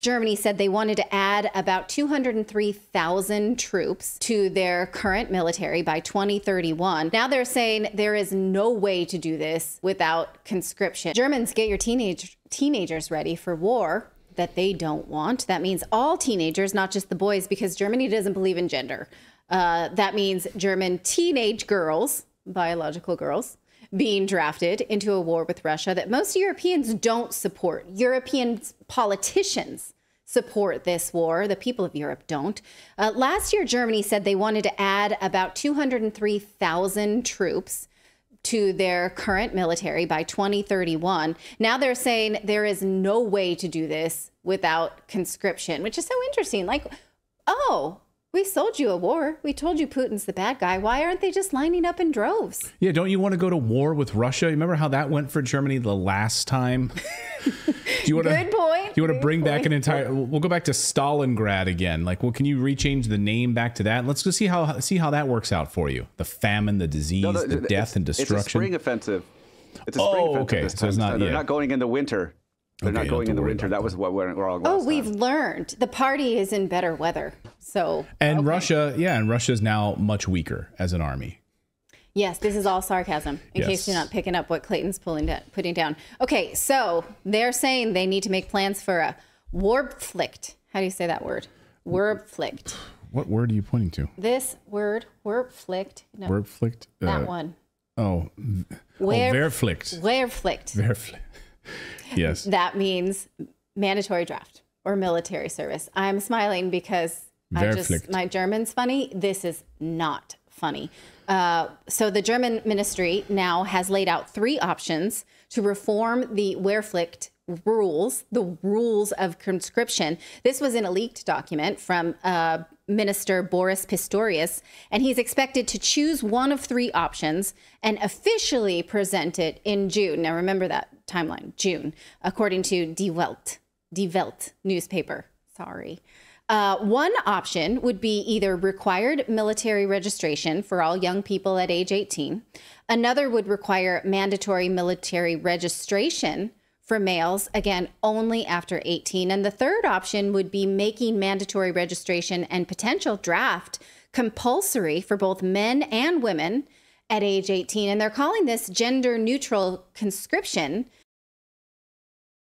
Germany said they wanted to add about 203,000 troops to their current military by 2031. Now they're saying there is no way to do this without conscription. Germans, get your teenagers ready for war that they don't want. That means all teenagers, not just the boys, because Germany doesn't believe in gender. That means German teenage girls, biological girls, being drafted into a war with Russia that most Europeans don't support. European politicians support this war. The people of Europe don't. Last year, Germany said they wanted to add about 203,000 troops to their current military by 2031. Now they're saying there is no way to do this without conscription, which is so interesting. Like, oh, we sold you a war. We told you Putin's the bad guy. Why aren't they just lining up in droves? Yeah, don't you want to go to war with Russia? You remember how that went for Germany the last time? Good point. Do you want to bring back an entire? We'll go back to Stalingrad again. Like, well, can you rechange the name back to that? Let's go see how that works out for you. The famine, the disease, the death and destruction. It's a spring offensive. It's a spring offensive. Okay, so it's not. They're not going in the winter. They're not going in the winter. That was what went wrong last time. We've learned. The party is in better weather. So and Russia, and Russia's now much weaker as an army. Yes, this is all sarcasm, in case you're not picking up what Clayton's putting down. Okay, so they're saying they need to make plans for a Wehrpflicht. How do you say that word? Wehrpflicht. What word are you pointing to? This word, Wehrpflicht. No, Wehrpflicht? That one. Wehrpflicht. Wehrpflicht. Yes. That means mandatory draft or military service. I'm smiling because my German's funny. This is not funny. So the German ministry now has laid out 3 options to reform the Wehrpflicht rules, the rules of conscription. This was in a leaked document from Minister Boris Pistorius, and he's expected to choose one of 3 options and officially present it in June. Now remember that timeline, June, according to Die Welt newspaper. Sorry. One option would be either required military registration for all young people at age 18. Another would require mandatory military registration for males, again, only after 18. And the third option would be making mandatory registration and potential draft compulsory for both men and women at age 18. And they're calling this gender neutral conscription.